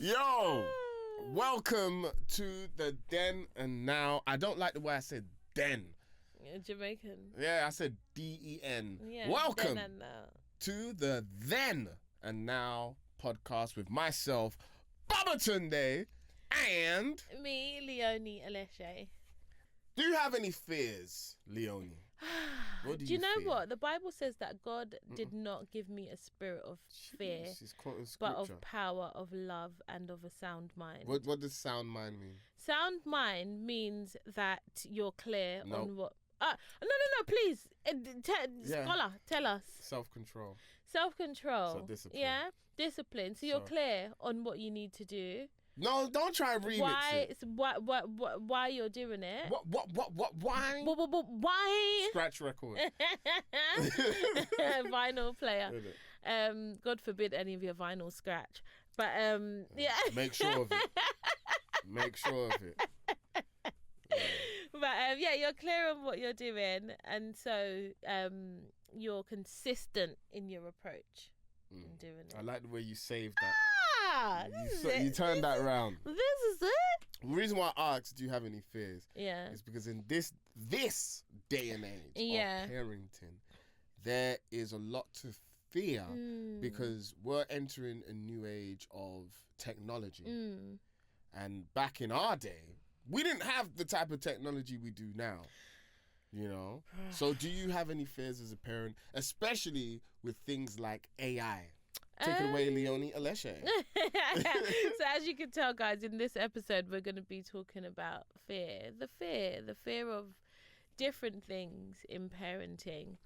Yo, welcome to the Den and Now. I don't like the way I said den. Jamaican. Yeah, I said D-E-N. Yeah, welcome Den and Now. to the Then and Now podcast with myself, Babatunde and... Me, Leonie Aleshe. Do you have any fears, Leonie? What do you know fear? what? The Bible says that God did not give me a spirit of fear, She's quoting but scripture. of power, of love, and of a sound mind. What does sound mind mean? Sound mind means that you're clear Nope. on what... No, please. Scholar, tell us. Self-control. Self-control. So discipline. Yeah, discipline. So you're clear on what you need to do. No, don't try and remix it. Why you're doing it. Why? Why? Scratch record. Vinyl player. God forbid any of your vinyl scratch. But yeah. Make sure of it. Make sure of it. But yeah, you're clear on what you're doing, and so you're consistent in your approach in doing it. I like the way you saved that. You turned that around. This is it. The reason why I asked, do you have any fears? Yeah. Is because in this day and age of parenting, there is a lot to fear because we're entering a new age of technology. And back in our day, we didn't have the type of technology we do now. You know? So do you have any fears as a parent, especially with things like AI? Take it away, Leonie Aleshe. So as you can tell, guys, in this episode, we're going to be talking about fear. The fear of different things in parenting.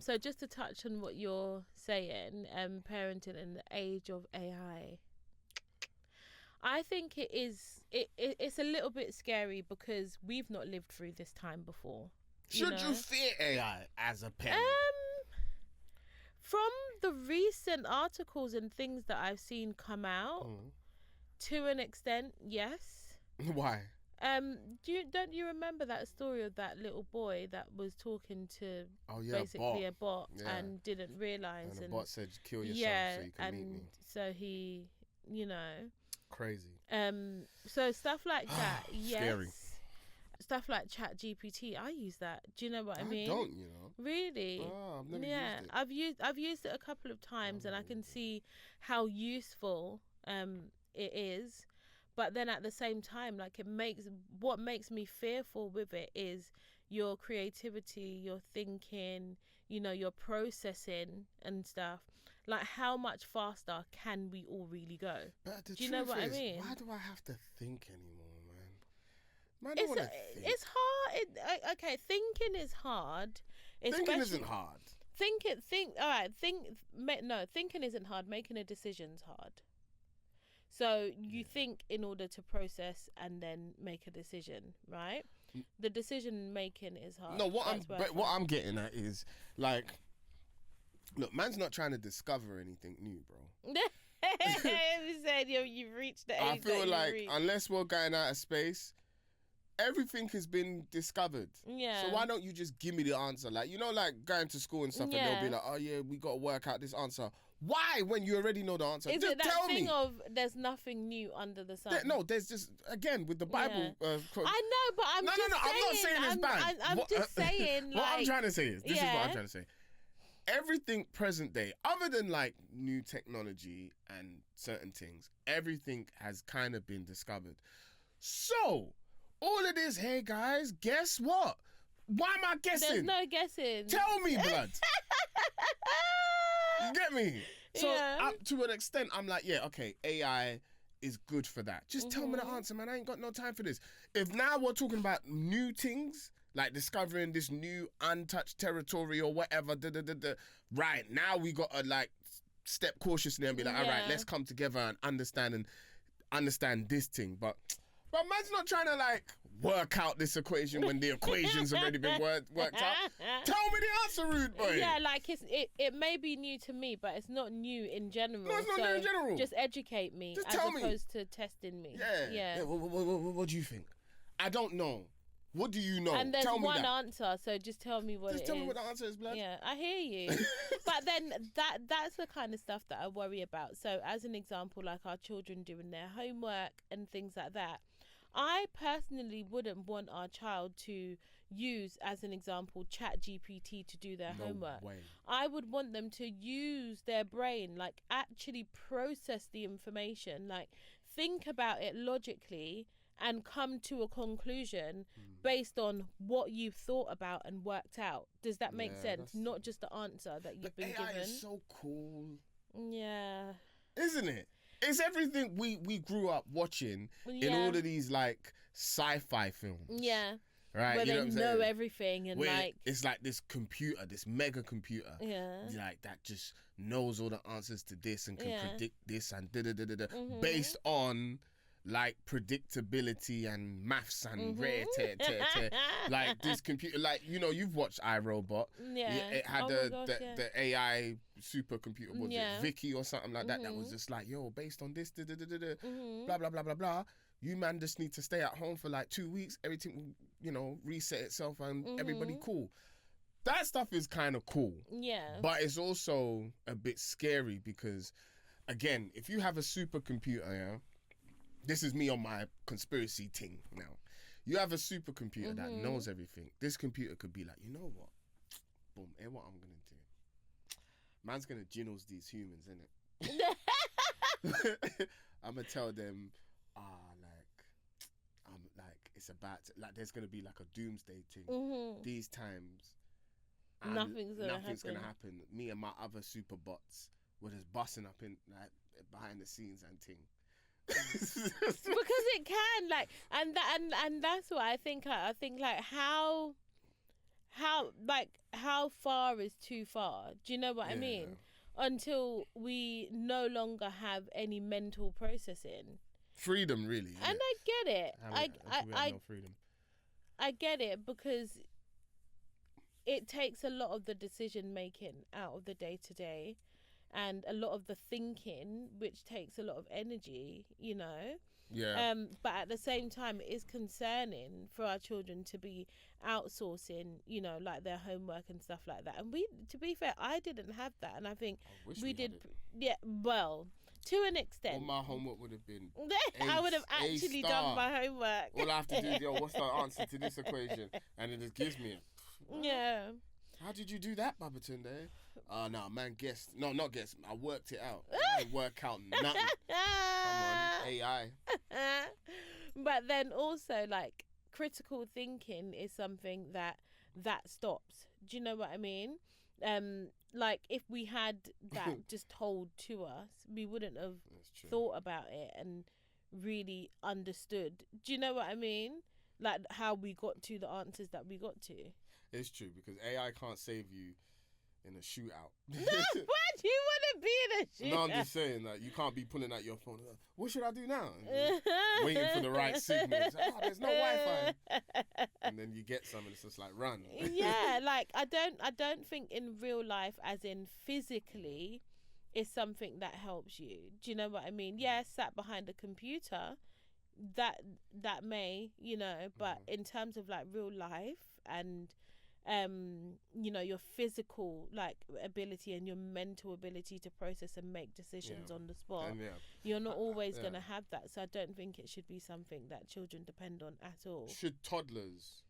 So just to touch on what you're saying, parenting in the age of AI. I think it's a little bit scary because we've not lived through this time before. Should you fear AI as a parent? From the recent articles and things that I've seen come out, to an extent, yes. Why? Don't you remember that story of that little boy that was talking to basically a bot and didn't realise? And the bot said, kill yourself so you can meet me. So he, Crazy. So stuff like that, yes. Scary. Stuff like ChatGPT, I use that. Do you know what I mean? I don't, Really? Oh, I've never used it. I've used it a couple of times and I can see how useful it is. But then at the same time, like what makes me fearful with it is your creativity, your thinking, your processing and stuff. Like how much faster can we all really go? But the Do you know what I mean? Why do I have to think anymore, man? It's hard. Okay, thinking is hard. Thinking isn't hard. Thinking isn't hard. Making a decision's hard. So you think in order to process and then make a decision, right? The decision making is hard. No, what I'm getting at is like, look, man's not trying to discover anything new, bro. You said you've reached the age. I feel like unless we're going out of space, everything has been discovered. Yeah. So why don't you just give me the answer? Like, like going to school and stuff and they'll be like, oh yeah, we got to work out this answer. Why when you already know the answer? Is just it that tell thing me. of there's nothing new under the sun? There's just, again, with the Bible. I know, but I'm saying. I'm not saying it's bad. I'm just saying. What I'm trying to say is, this is what I'm trying to say. Everything present day, other than like new technology and certain things, everything has kind of been discovered. So, all of this, hey guys, guess what? Why am I guessing? There's no guessing. Tell me, blood. You get me? So up to an extent, I'm like, yeah, okay, AI is good for that. Just tell me the answer, man. I ain't got no time for this. If now we're talking about new things, like discovering this new untouched territory or whatever, right, now we got to like step cautiously and be like, all right, let's come together and understand this thing. But man's not trying to like work out this equation when the equation's already been worked out. Tell me the answer, rude boy. Yeah, like it may be new to me, but it's not new in general. No, it's not new in general. Just educate me just as opposed to testing me. Yeah. What do you think? I don't know. What do you know? And there's tell me one that. answer, so just tell me what Just it tell is. me what the answer is, blood. Yeah, I hear you. But then that's the kind of stuff that I worry about. So as an example, like our children doing their homework and things like that, I personally wouldn't want our child to use, as an example, ChatGPT to do their homework. Way. I would want them to use their brain, like actually process the information, like think about it logically and come to a conclusion based on what you've thought about and worked out. Does that make sense? Not just the answer that you've been AI given. is so cool. Yeah. Isn't it? It's everything we grew up watching in all of these like sci-fi films. Yeah. Right. Where you they know everything and where like it's like this computer, this mega computer. Yeah. Like that just knows all the answers to this and can predict this and based on like predictability and maths and like this computer, like you've watched iRobot. It had the AI supercomputer, was it Vicky or something like that, that was just like, yo, based on this blah blah blah blah blah, you man just need to stay at home for like 2 weeks, everything will reset itself and everybody cool. That stuff is kind of cool, but it's also a bit scary because, again, if you have a supercomputer, this is me on my conspiracy thing now. You have a supercomputer that knows everything. This computer could be like, you know what? Boom, here's what I'm going to do. Man's going to ginnels these humans, innit? I'm going to tell them, it's about to, like, there's going to be like a doomsday thing. These times, nothing's going to happen. Me and my other super bots were just busting up in like behind the scenes and ting. Because it can, like, and that's what I think. I think like how far is too far? Do you know what I mean? Until we no longer have any mental processing. Freedom, really. And I get it. I no freedom. I get it because it takes a lot of the decision making out of the day to day. And a lot of the thinking, which takes a lot of energy, Yeah. But at the same time, it is concerning for our children to be outsourcing, like their homework and stuff like that. And to be fair, I didn't have that, and I think we did. Yeah, well, to an extent. All my homework would have been. I would have actually done my homework. All I have to do is, what's the answer to this equation? And it just gives me it. Yeah. How did you do that, Babatunde? No, man, guessed. No, not guessed. I worked it out. I didn't work out nothing. Come on, AI. But then also, like, critical thinking is something that stops. Do you know what I mean? Like, if we had that just told to us, we wouldn't have thought about it and really understood. Do you know what I mean? Like, how we got to the answers that we got to. It's true, because AI can't save you in a shootout. No, why do you want to be in a shootout? No, I'm just saying that you can't be pulling out your phone. What should I do now? Waiting for the right signal. Like, there's no Wi-Fi. And then you get some, and it's just like, run. Yeah, like I don't think in real life, as in physically, is something that helps you. Do you know what I mean? Yeah, sat behind a computer, that may, but in terms of like real life and your physical like ability and your mental ability to process and make decisions on the spot, you're not always going to have that. So I don't think it should be something that children depend on at all. Should toddlers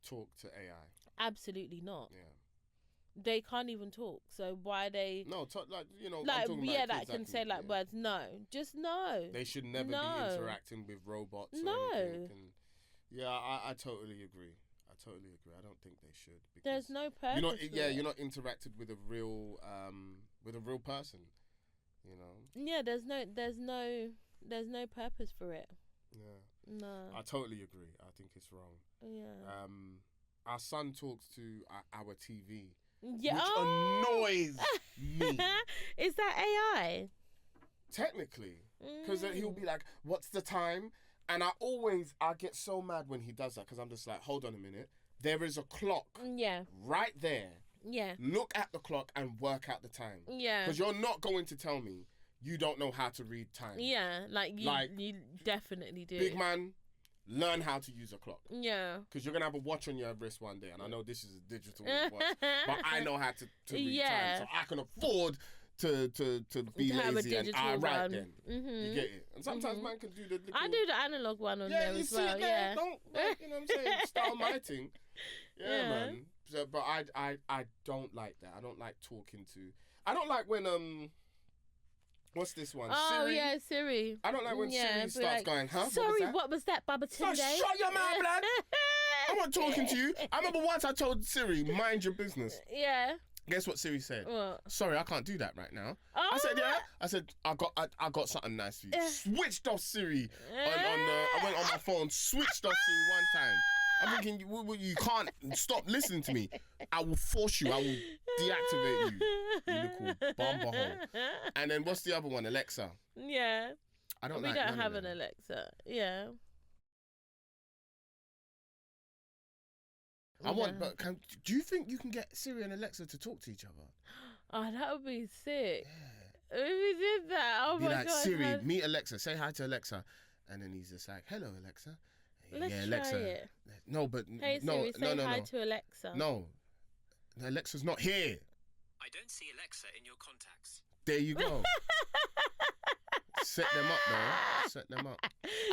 talk to AI? Absolutely not. Yeah. They can't even talk, so why they? No, like I'm talking about that can say like words. No, just no. They should never be interacting with robots. No. Or anything. Yeah, I totally agree. I don't think they should. There's no purpose. You're not interacted with a real person. Yeah, there's no purpose for it. Yeah. No. I totally agree. I think it's wrong. Yeah. Our son talks to our TV, yeah. which annoys me. Is that AI? Technically, because he'll be like, "What's the time?" And I get so mad when he does that, because I'm just like, hold on a minute. There is a clock right there. Yeah. Look at the clock and work out the time. Yeah. Because you're not going to tell me you don't know how to read time. Yeah, you definitely do. Big man, learn how to use a clock. Yeah. Because you're going to have a watch on your wrist one day. And I know this is a digital watch. But I know how to read time. So I can afford to be lazy and I write then. You get it? And sometimes man can do the little... I do the analog one on there as well. Yeah, don't, you know what I'm saying? Start on my thing. Yeah, man. So, but I don't like that. I don't like talking to... I don't like when... What's this one? Oh, Siri? yeah, Siri. I don't like when Siri starts going, huh? Sorry, what was that, Babatunde? So shut your mouth, blood. I'm not talking to you. I remember once I told Siri, mind your business. Yeah. Guess what Siri said? What? Sorry, I can't do that right now. Oh. I said, yeah. I said, I got something nice for you. Switched off Siri I went on my phone, switched off Siri one time. I'm thinking, you can't stop listening to me. I will force you. I will deactivate you. You little bomber hole. And then what's the other one? Alexa. Yeah. I don't We like don't none have of an them. Alexa. Yeah. But do you think you can get Siri and Alexa to talk to each other? Oh, that would be sick. Yeah. If we did that, oh Be my like, God. Siri, man. meet Alexa. Say hi to Alexa. And then he's just like, hello, Alexa. Let's yeah, try Alexa. it. No, but Hey no, Siri, say no. hi to Alexa. No, Alexa's not here. I don't see Alexa in your contacts. There you go. Set them up, though. Set them up.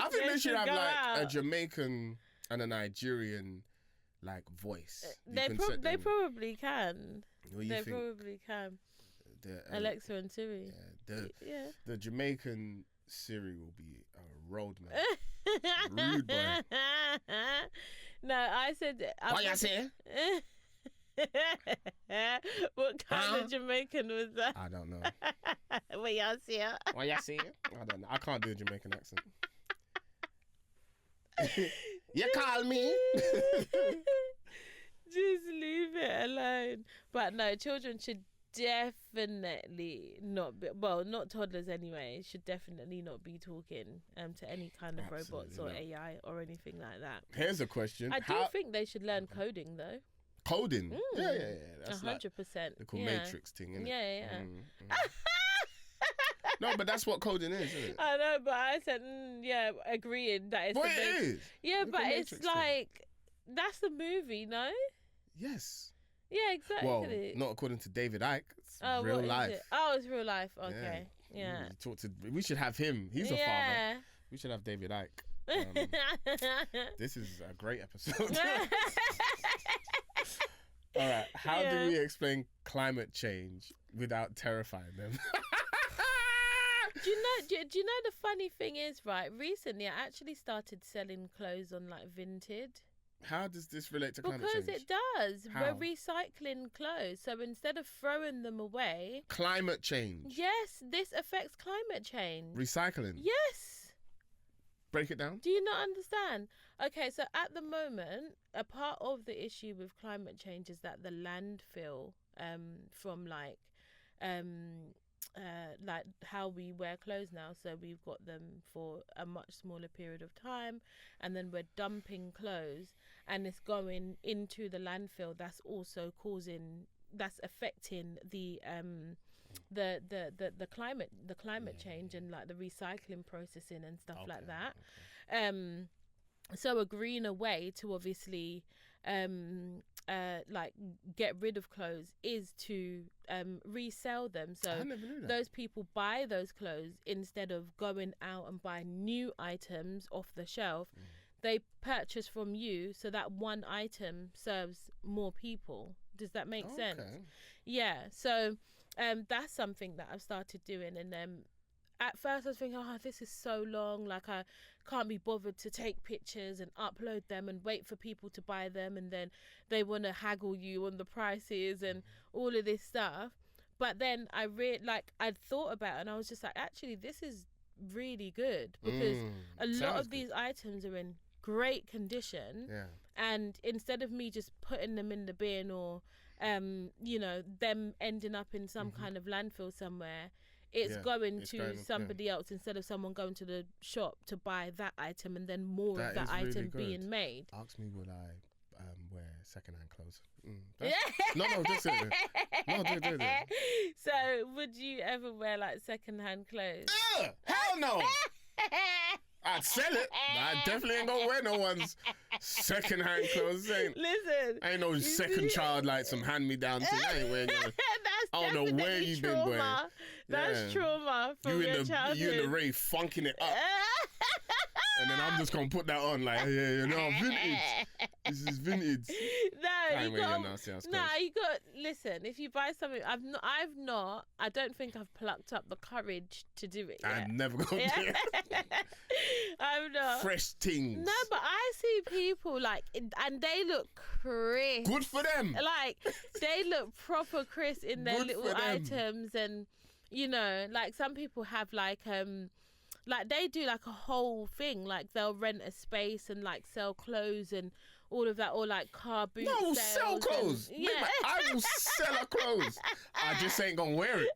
I think they should have like a Jamaican and a Nigerian like voice. They probably can. What do you They think? probably can. The, Alexa and Siri. Yeah, the Jamaican Siri will be a road man. Rude boy. No, I said. What you say? What kind of Jamaican was that? I don't know. What y'all see? What you say? I don't know. I can't do a Jamaican accent. You call me? Just leave it alone. But no, children should definitely not be, well, not toddlers anyway, should definitely not be talking to any kind of robots or AI or anything like that. Here's a question. I do think they should learn coding though. Coding? Yeah. That's 100%. Like the cool Matrix thing, isn't it? Yeah. No, but that's what coding is, isn't it? I know, but I said, agreeing that it's But it is. Yeah, The but cool it's Matrix thing. like, that's the movie, no? Yes. Yeah, exactly. Well, not according to David Icke. It's real what is life. it? Oh, it's real life. Okay. Yeah. We should have him. He's a father. We should have David Icke. This is a great episode. All right. How do we explain climate change without terrifying them? Do you know the funny thing is, right? Recently, I actually started selling clothes on like Vinted. How does this relate to climate change? Because it does. How? We're recycling clothes. So instead of throwing them away... Climate change? Yes, this affects climate change. Recycling? Yes. Break it down. Do you not understand? Okay, so at the moment, a part of the issue with climate change is that the landfill from like how we wear clothes now, so we've got them for a much smaller period of time, and then we're dumping clothes and it's going into the landfill. That's also that's affecting the climate change and like the recycling processing and stuff like that. Okay. So a greener way to obviously like get rid of clothes is to resell them. So I never knew that. Those people buy those clothes instead of going out and buying new items off the shelf. They purchase from you, so that one item serves more people. Does that make sense? Yeah. So that's something that I've started doing, and at first I was thinking, this is so long, like I can't be bothered to take pictures and upload them and wait for people to buy them, and then they want to haggle you on the prices and all of this stuff. But then I'd thought about it, and I was just like, actually this is really good, because a lot of these items are in great condition, and instead of me just putting them in the bin or them ending up in some kind of landfill somewhere, it's going to somebody else, instead of someone going to the shop to buy that item and then more of that item being made. Ask me, would I wear second-hand clothes? No, just it. No, do it. So, would you ever wear like second-hand clothes? Hell no! I'd sell it. I definitely ain't gonna wear no one's second-hand clothes. Ain't no second child like some hand-me-down thing. I ain't wearing no. I don't know where you been, boy. That's trauma from your childhood. You in the rave funking it up. And then I'm just gonna put that on like, vintage. This is vintage. You got. Listen, if you buy something, I don't think I've plucked up the courage to do it yet. I'm never gonna do it. I'm not. Fresh things. No, but I see people and they look crisp. Good for them. Like they look proper crisp in their little items, and some people have like they do like a whole thing, like they'll rent a space and like sell clothes and all of that, or like car boot No, sales sell clothes. I will sell her clothes. I just ain't gonna wear it.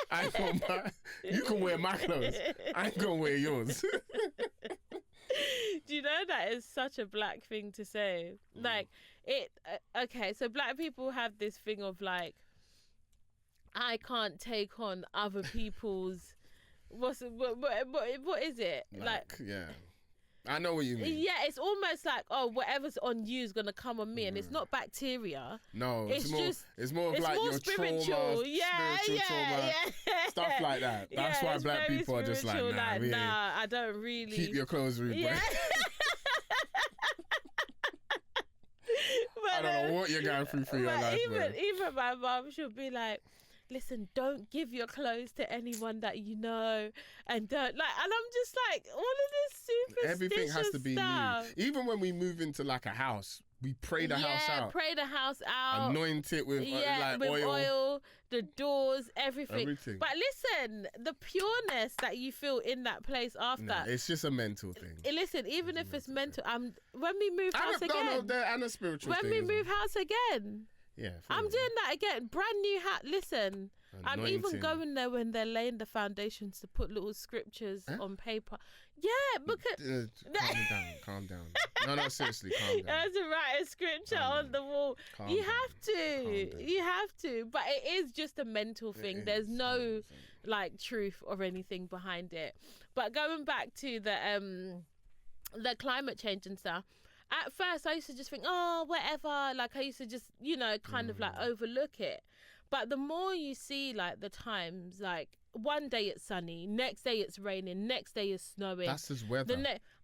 I ain't gonna buy. You can wear my clothes. I ain't gonna wear yours. Do you know that is such a black thing to say? Like okay, so black people have this thing of like, I can't take on other people's. What is it? Like yeah. I know what you mean. Yeah, it's almost like, whatever's on you is gonna come on me, and it's not bacteria. No, it's more like more your spiritual. Trauma, spiritual trauma, stuff like that. That's why black people are just like, nah, I don't really keep your clothes rude, boy. I don't know what you're going through for your life. Even my mum, she'll be like, listen, don't give your clothes to anyone that you know, and don't and I'm just like, all of this superstitious everything has to be stuff. new. Even when we move into like a house, we pray the house out. Pray the house out. Anoint it with with oil, the doors, everything. But listen, the pureness that you feel in that place after. It's just a mental thing. Listen, even if it's mental, when we move house again. And a spiritual thing. When we move house again. Yeah, I'm doing that again. Brand new hat. Listen, I'm even going there when they're laying the foundations to put little scriptures on paper. Yeah, because calm down. No, seriously, calm down. There's to write a scripture on the wall. You have to. But it is just a mental thing. There's no like truth or anything behind it. But going back to the climate change and stuff. At first, I used to just think, whatever. Like, I used to just, kind of like overlook it. But the more you see, like, the times, like, one day it's sunny, next day it's raining, next day it's snowing. That's just weather.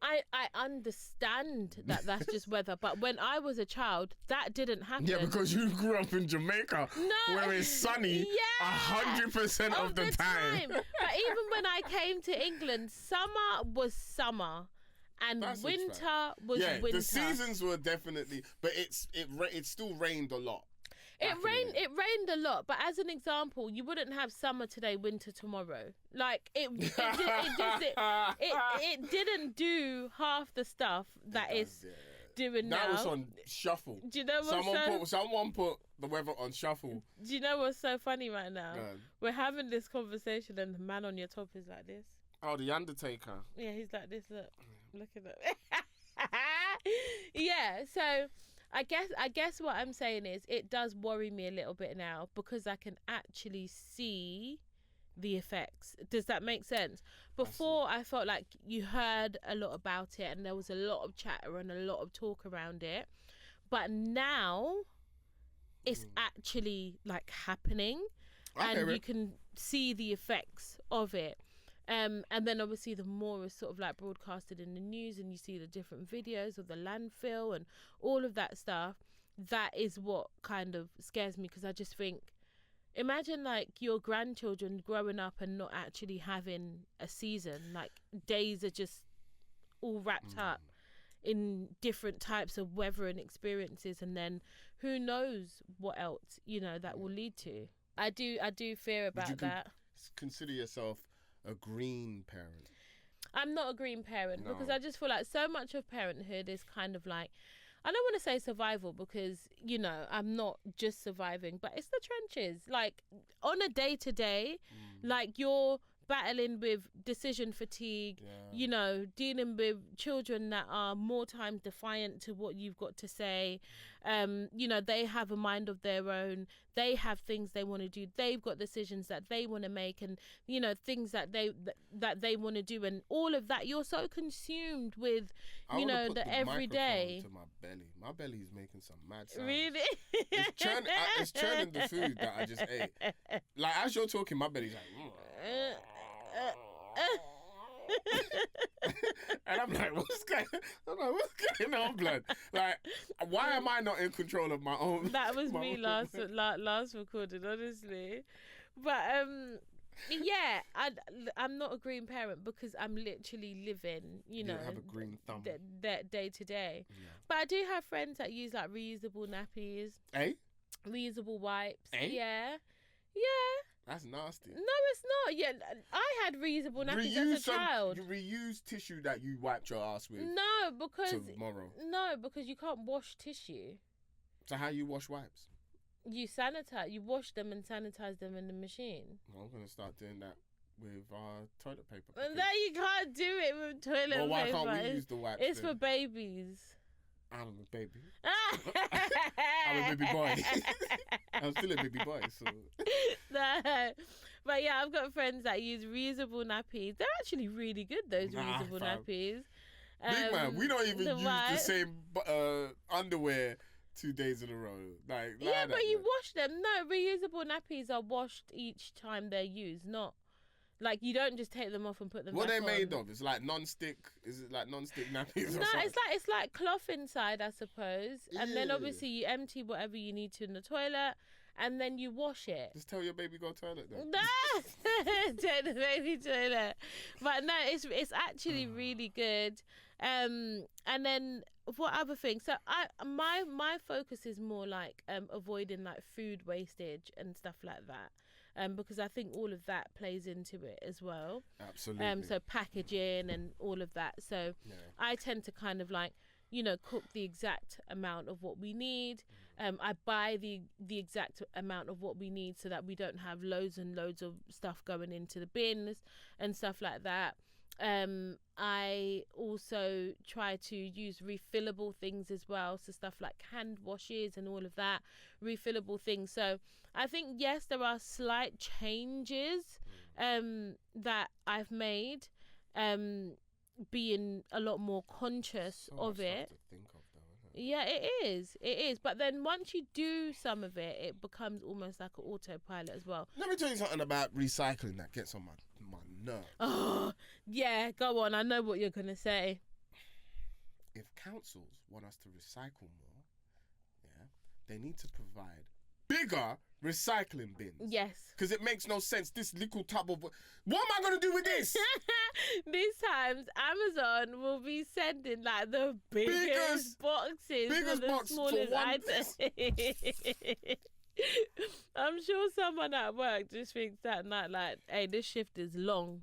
I understand that that's just weather. But when I was a child, that didn't happen. Yeah, because you grew up in Jamaica, where it's sunny 100% of the time. But even when I came to England, summer was summer. And winter was winter. The seasons were definitely, but it still rained a lot. It rained a lot, but as an example, you wouldn't have summer today, winter tomorrow. Like it didn't do half the stuff that it's doing now. That was on shuffle. Do you know what's someone put the weather on shuffle. Do you know what's so funny right now? We're having this conversation, and the man on your top is like this. Oh, the Undertaker. Yeah, he's like this. Look at that. Yeah, so I guess what I'm saying is it does worry me a little bit now because I can actually see the effects. Does that make sense? Before, I felt like you heard a lot about it and there was a lot of chatter and a lot of talk around it. But now it's actually like happening and you can see the effects of it. And then obviously the more is sort of like broadcasted in the news and you see the different videos of the landfill and all of that stuff. That is what kind of scares me because I just think, imagine like your grandchildren growing up and not actually having a season. Like days are just all wrapped up in different types of weather and experiences, and then who knows what else, that will lead to. I do fear about that. Consider yourself a green parent? I'm not a green parent because I just feel like so much of parenthood is kind of like, I don't want to say survival because, I'm not just surviving, but it's the trenches. Like on a day to day, like you're battling with decision fatigue, dealing with children that are more times defiant to what you've got to say, You know, they have a mind of their own. They have things they want to do. They've got decisions that they want to make, and you know, things that they want to do, and all of that. You're so consumed with, you know, the everyday. To my belly. My belly is making some mad sounds. Really? It's churning the food that I just ate. Like as you're talking, my belly's like. And I'm like, what's going on, blood? Like, why am I not in control of my own? That was me last recording, honestly. But yeah, I'm not a green parent because I'm literally living, you know, have a green thumb. Day to day. Yeah. But I do have friends that use like reusable nappies. Reusable wipes. Yeah. That's nasty. No, it's not. Yeah, I had reusable nappies as a child. You reuse tissue that you wiped your ass with. No, because tomorrow. No, because you can't wash tissue. So how you wash wipes? You sanitize. You wash them and sanitize them in the machine. Well, I'm gonna start doing that with toilet paper. No, you can't do it with toilet paper. Well, why can't we use the wipes? It's for babies. I'm a baby. I'm a baby boy. I'm still a baby boy, so. No. But yeah, I've got friends that use reusable nappies. They're actually really good, those reusable nappies. Big man, we don't even use the same underwear 2 days in a row. Yeah, but you wash them. No, reusable nappies are washed each time they're used, not... Like, you don't just take them off and put them what back on. What are they made of? It's like non-stick... Is it like non-stick nappies or No, something? it's like cloth inside, I suppose. And then obviously you empty whatever you need to in the toilet, and then you wash it. Just tell your baby go toilet then. No! Take the baby toilet. But no, it's actually really good. And then what other things? So my focus is more like avoiding like food wastage and stuff like that. Because I think all of that plays into it as well. Absolutely. So packaging and all of that. So I tend to kind of like, you know, cook the exact amount of what we need. I buy the exact amount of what we need so that we don't have loads and loads of stuff going into the bins and stuff like that. I also try to use refillable things as well, so stuff like hand washes and all of that, refillable things. So I think yes, there are slight changes that I've made, being a lot more conscious of it. To think of though, isn't it? Yeah, it is. But then once you do some of it, it becomes almost like an autopilot as well. Let me tell you something about recycling that gets on my nerves. Oh, yeah, go on. I know what you're going to say. If councils want us to recycle more, they need to provide bigger recycling bins. Yes. Because it makes no sense. This little tub of... What am I going to do with this? These times, Amazon will be sending like the biggest boxes for the smallest items. I'm sure someone at work just thinks that night, like, hey, this shift is long.